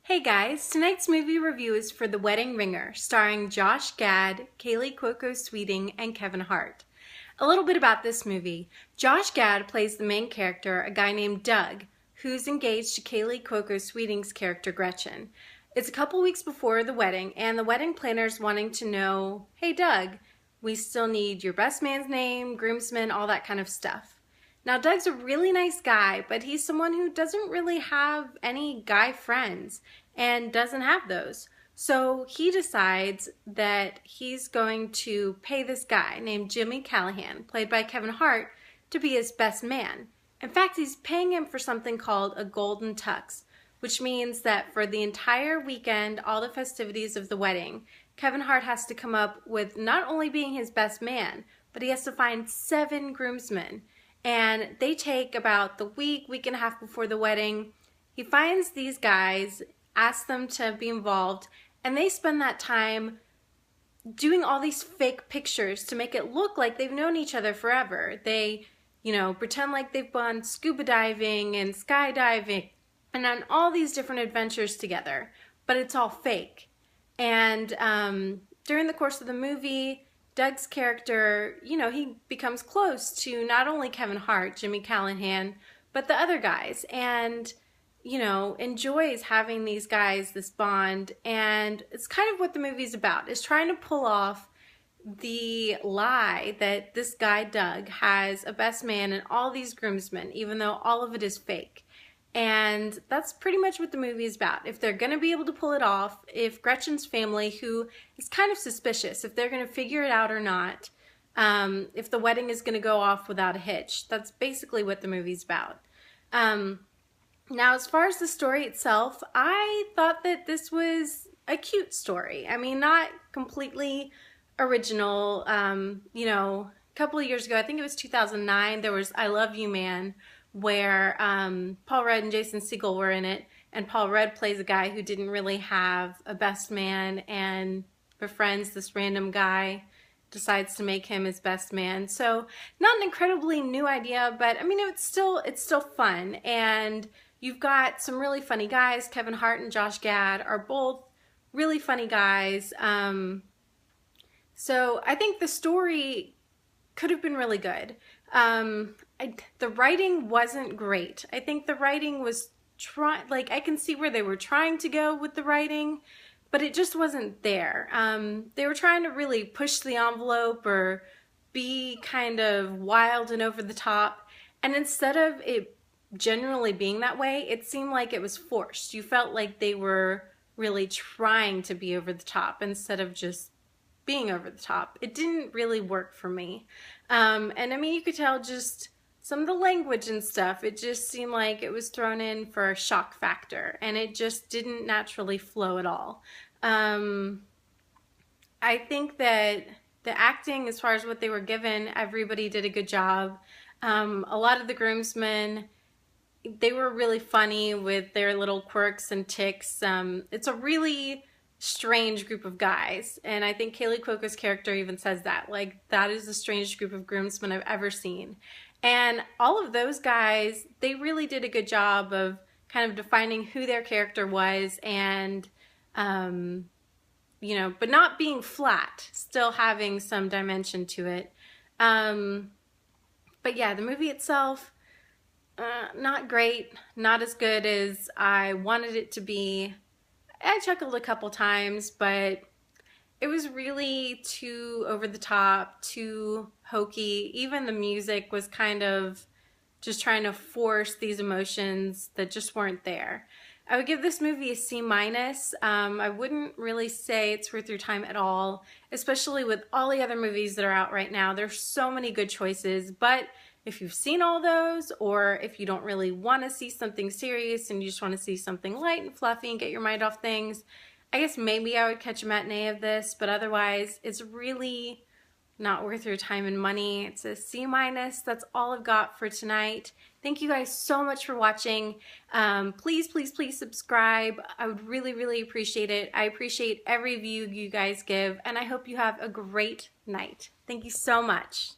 Hey guys, tonight's movie review is for The Wedding Ringer, starring Josh Gad, Kaley Cuoco-Sweeting, and Kevin Hart. A little bit about this movie. Josh Gad plays the main character, a guy named Doug, who's engaged to Kaley Cuoco-Sweeting's character Gretchen. It's a couple weeks before the wedding, and the wedding planner's wanting to know, hey Doug, we still need your best man's name, groomsmen, all that kind of stuff. Now, Doug's a really nice guy, but he's someone who doesn't really have any guy friends and doesn't have those. So he decides that he's going to pay this guy named Jimmy Callahan, played by Kevin Hart, to be his best man. In fact, he's paying him for something called a golden tux, which means that for the entire weekend, all the festivities of the wedding, Kevin Hart has to come up with not only being his best man, but he has to find 7 groomsmen. And they take about the week and a half before the wedding. He finds these guys, asks them to be involved, and they spend that time doing all these fake pictures to make it look like they've known each other forever. They, pretend like they've gone scuba diving and skydiving and on all these different adventures together, but it's all fake. And during the course of the movie, Doug's character, he becomes close to not only Kevin Hart, Jimmy Callahan, but the other guys, and, enjoys having these guys, this bond, and it's kind of what the movie's about, is trying to pull off the lie that this guy, Doug, has a best man and all these groomsmen, even though all of it is fake. And that's pretty much what the movie is about. If they're going to be able to pull it off, if Gretchen's family, who is kind of suspicious, if they're going to figure it out or not, if the wedding is going to go off without a hitch. That's basically what the movie's about. Now, as far as the story itself, I thought that this was a cute story. I mean, not completely original. A couple of years ago, I think it was 2009, there was I Love You Man, where Paul Rudd and Jason Segel were in it, and Paul Rudd plays a guy who didn't really have a best man and befriends this random guy, decides to make him his best man. So not an incredibly new idea, but I mean it's still fun, and you've got some really funny guys. Kevin Hart and Josh Gad are both really funny guys. So I think the story could have been really good. The writing wasn't great. I think the writing was I can see where they were trying to go with the writing, but it just wasn't there. They were trying to really push the envelope or be kind of wild and over the top, and instead of it generally being that way, it seemed like it was forced. You felt like they were really trying to be over the top instead of just being over the top. It didn't really work for me. And I mean, you could tell just some of the language and stuff, it just seemed like it was thrown in for a shock factor, and it just didn't naturally flow at all. I think that the acting, as far as what they were given, everybody did a good job. A lot of the groomsmen, they were really funny with their little quirks and tics. It's a really strange group of guys, and I think Kaley Cuoco's character even says that, like, that is the strangest group of groomsmen I've ever seen. And all of those guys, they really did a good job of kind of defining who their character was, and but not being flat, still having some dimension to it. But yeah, the movie itself, not great, not as good as I wanted it to be. I chuckled a couple times, but it was really too over the top, too hokey. Even the music was kind of just trying to force these emotions that just weren't there. I would give this movie a C-. I wouldn't really say it's worth your time at all, especially with all the other movies that are out right now. There's so many good choices, but if you've seen all those, or if you don't really want to see something serious and you just want to see something light and fluffy and get your mind off things, I guess maybe I would catch a matinee of this, but otherwise it's really not worth your time and money. It's a C-. That's all I've got for tonight. Thank you guys so much for watching. Please, please, please subscribe. I would really, really appreciate it. I appreciate every view you guys give, and I hope you have a great night. Thank you so much.